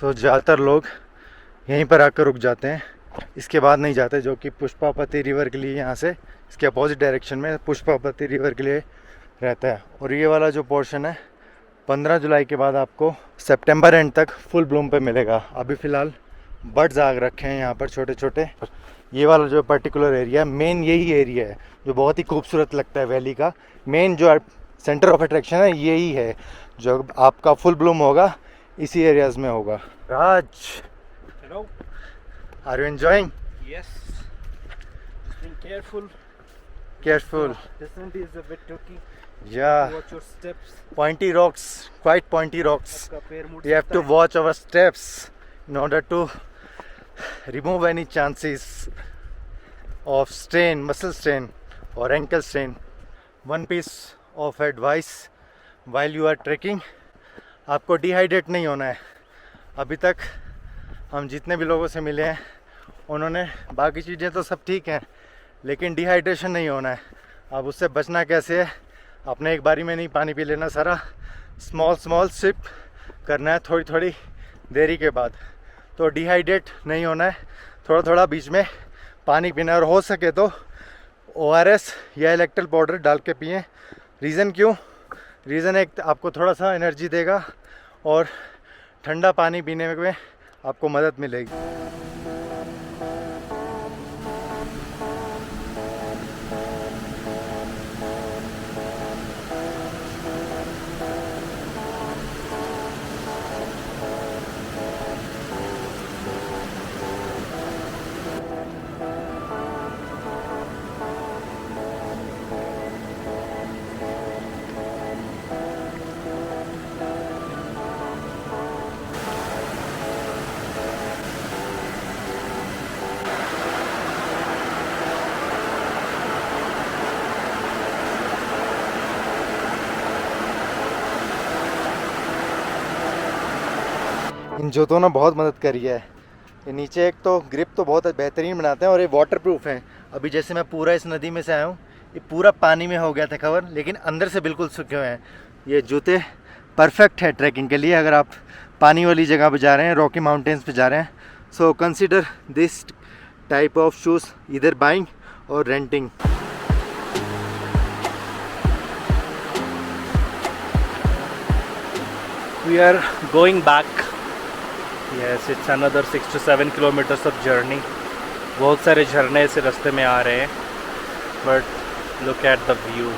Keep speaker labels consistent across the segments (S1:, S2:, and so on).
S1: तो ज़्यादातर लोग यहीं पर आकर रुक जाते हैं, इसके बाद नहीं जाते, जो कि पुष्पापति रिवर के लिए यहाँ से इसके अपोजिट डायरेक्शन में पुष्पापति रिवर के लिए रहता है। और ये वाला जो पोर्शन है 15 जुलाई के बाद आपको सितंबर एंड तक फुल ब्लूम पे मिलेगा। अभी फ़िलहाल बर्ड्स आग रखे हैं यहाँ पर छोटे छोटे। ये वाला जो पर्टिकुलर एरिया मेन यही एरिया है जो बहुत ही खूबसूरत लगता है। वैली का मेन जो सेंटर ऑफ अट्रैक्शन है यही है, जो आपका फुल ब्लूम होगा इसी एरियाज में होगा। Raj,
S2: Hello.
S1: Are you enjoying?
S2: Yes. Just being careful.
S1: Careful.
S2: Descent is a bit tricky.
S1: Yeah.
S2: Watch your steps.
S1: Pointy rocks, quite pointy rocks.
S2: आपका पैर मुड़
S1: We have to
S2: सकता है.
S1: watch our steps in order to remove any chances of strain, muscle strain or ankle strain. One piece of advice while you are trekking, आपको dehydrate नहीं होना है। अभी तक हम जितने भी लोगों से मिले हैं उन्होंने बाकी चीज़ें तो सब ठीक हैं, लेकिन डिहाइड्रेशन नहीं होना है। अब उससे बचना कैसे है? अपने एक बारी में नहीं पानी पी लेना सारा, स्मॉल सिप करना है थोड़ी थोड़ी देरी के बाद। तो डिहाइड्रेट नहीं होना है, थोड़ा थोड़ा बीच में पानी पीना है। और हो सके तो ORS या इलेक्ट्रल पाउडर डाल के पिएँ। रीज़न क्यों? रीज़न एक आपको थोड़ा सा एनर्जी देगा और ठंडा पानी पीने में आपको मदद मिलेगी। इन जूतों ने बहुत मदद करी है। ये नीचे एक तो ग्रिप तो बहुत बेहतरीन बनाते हैं और ये वाटर प्रूफ हैं। अभी जैसे मैं पूरा इस नदी में से आया हूँ, ये पूरा पानी में हो गया था कवर, लेकिन अंदर से बिल्कुल सूखे हुए हैं। ये जूते परफेक्ट है ट्रैकिंग के लिए अगर आप पानी वाली जगह पे जा रहे हैं, रॉकी माउंटेन्स पे जा रहे हैं। So consider this type of shoes इधर बाइंग और renting.
S2: We are going back. Yes, it's another 6 to 7 kilometers of journey. बहुत सारे झरने इस रास्ते में आ रहे हैं, but look at the view.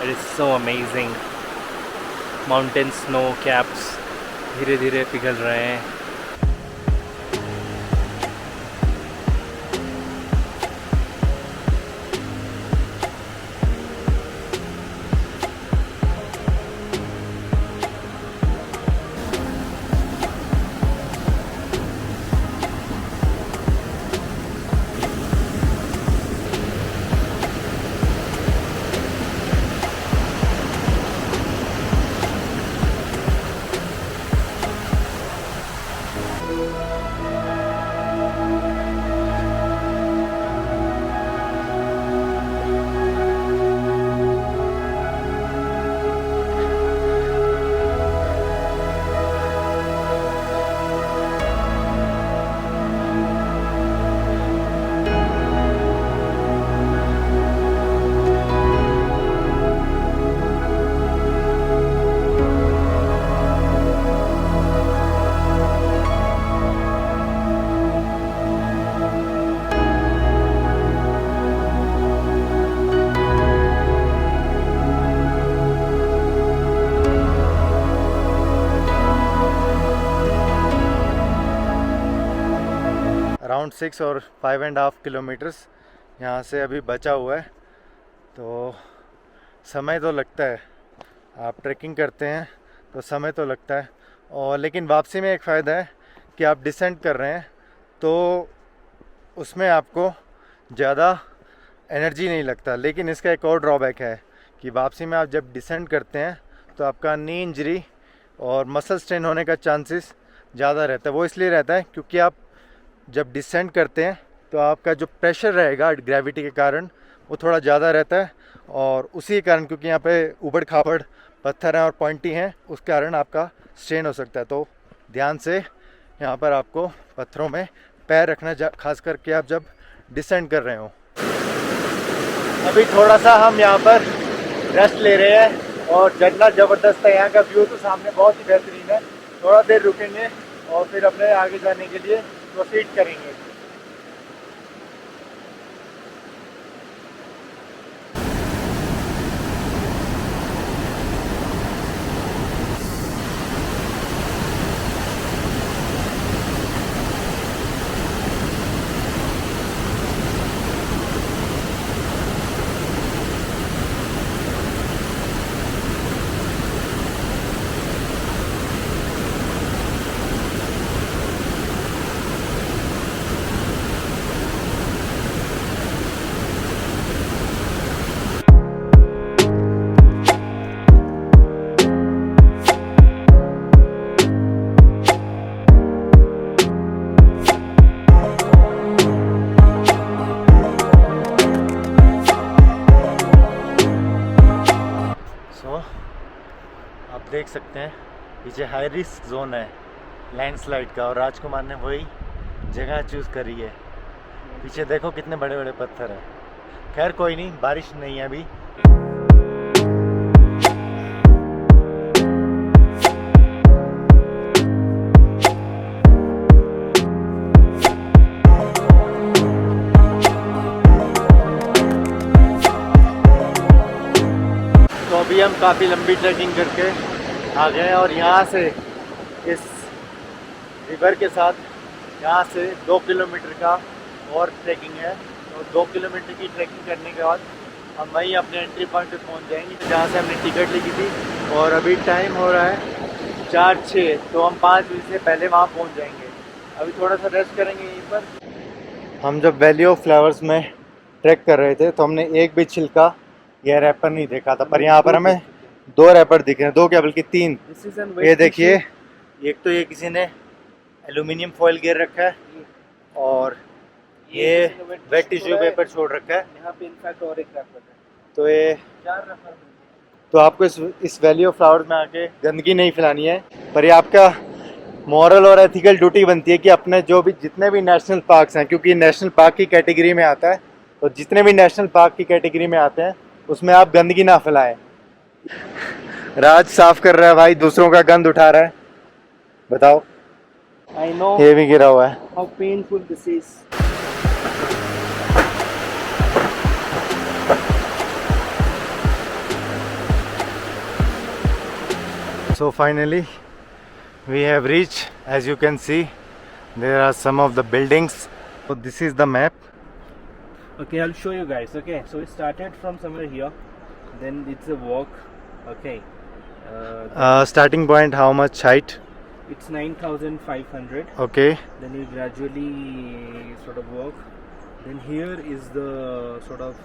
S2: It is so amazing. Mountain snow caps धीरे धीरे पिघल रहे हैं।
S1: अराउंड 6 और 5.5 किलोमीटर्स यहाँ से अभी बचा हुआ है। तो समय तो लगता है, आप ट्रैकिंग करते हैं तो समय तो लगता है। और लेकिन वापसी में एक फ़ायदा है कि आप डिसेंड कर रहे हैं तो उसमें आपको ज़्यादा एनर्जी नहीं लगता। लेकिन इसका एक और ड्रॉबैक है कि वापसी में आप जब डिसेंड करते हैं तो आपका नी इंजरी और मसल स्ट्रेन होने का चांसेस ज़्यादा रहता है। वो इसलिए रहता है क्योंकि आप जब डिसेंड करते हैं तो आपका जो प्रेशर रहेगा ग्रेविटी के कारण वो थोड़ा ज़्यादा रहता है, और उसी कारण क्योंकि यहाँ पे ऊबड़ खाबड़ पत्थर हैं और पॉइंटी हैं उस कारण आपका स्ट्रेन हो सकता है। तो ध्यान से यहाँ पर आपको पत्थरों में पैर रखना, खास करके आप जब डिसेंड कर रहे हो। अभी थोड़ा सा हम यहाँ पर रेस्ट ले रहे हैं और झरना ज़बरदस्त है। यहाँ का व्यू तो सामने बहुत ही बेहतरीन है। थोड़ा देर रुकेंगे और फिर अपने आगे जाने के लिए प्रोसीड करेंगे। आप देख सकते हैं पीछे हाई रिस्क जोन है लैंडस्लाइड का, और राजकुमार ने वही जगह चूज़ करी है। पीछे देखो कितने बड़े बड़े पत्थर हैं। खैर कोई नहीं, बारिश नहीं है अभी। तो अभी हम काफ़ी लंबी ट्रैकिंग करके आ गए हैं और यहाँ से इस रिवर के साथ यहाँ से 2 किलोमीटर का और ट्रैकिंग है। तो 2 किलोमीटर की ट्रैकिंग करने के बाद हम वहीं अपने एंट्री पॉइंट पे पहुँच जाएंगे जहाँ से हमने टिकट ली थी। और अभी टाइम हो रहा है 4:06, तो हम 5 बजे से पहले वहाँ पहुँच जाएंगे। अभी थोड़ा सा रेस्ट करेंगे यहीं पर। हम जब वैली ऑफ फ्लावर्स में ट्रैक कर रहे थे तो हमने एक भी छिलका या रैपर नहीं देखा था, पर यहाँ पर हमें 2 रैपर दिख रहे हैं। 2 क्या बल्कि 3। ये देखिए, एक तो ये किसी ने एल्यूमिनियम फॉइल घेर रखा है और ये वेट टिश्यू पेपर छोड़ रखा है।
S2: यहाँ पे इनफैक्ट और एक रैपर है।
S1: तो ये
S2: 4 रैपर।
S1: तो आपको इस वैली ऑफ फ्लावर्स में आके गंदगी नहीं फैलानी है, पर ये आपका मॉरल और एथिकल ड्यूटी बनती है कि अपने जो भी जितने भी नेशनल पार्क्स हैं, क्योंकि नेशनल पार्क की कैटेगरी में आता है, तो जितने भी नेशनल पार्क की कैटेगरी में आते हैं उसमें आप गंदगी ना फैलाएं। राज साफ कर रहा है भाई, दूसरों का गंद उठा रहा है। बताओ।
S2: I know
S1: ये भी गिरा हुआ है।
S2: how painful this is.
S1: So finally we have reached. As you can see, there are some of the buildings. So this is the map.
S2: Okay, I'll show you guys. Okay, so we started from somewhere here, then it's a walk. Okay,
S1: Starting point, how much height?
S2: it's 9,500.
S1: Okay.
S2: Then you gradually sort of walk. Then here is the sort of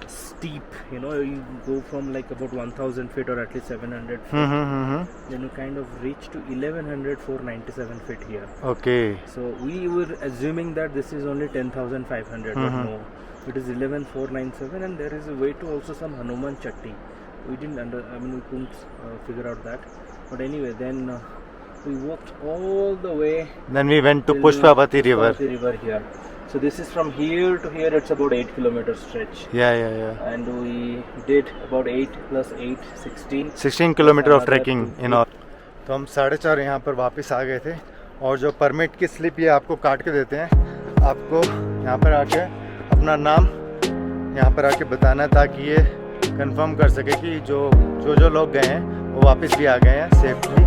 S2: steep. You know, you go from like about 1,000 feet or at least 700 feet. Then you kind of reach to 1,100, 497 feet here.
S1: Okay.
S2: So we were assuming that this is only 10,500, but no, it is 11,497, and there is a way to also some Hanuman Chatti. We didn't we couldn't figure out that. But anyway, then we walked all the way.
S1: Then we went to
S2: till
S1: Pushpavati River.
S2: Pushpavati River here. So this is from here to here. It's about 8 kilometer stretch.
S1: Yeah.
S2: And we did about 8 plus 8, 16.
S1: 16 kilometer of
S2: Another
S1: trekking
S2: 2
S1: in all. तो हम 4:30 यहाँ पर वापस आ गए थे, और जो permit की स्लिप ये आपको काट के देते हैं, आपको यहाँ पर आके अपना नाम यहाँ पर आके बताना, ताकि ये कंफर्म कर सके कि जो लोग गए हैं वो वापस भी आ गए हैं सेफली।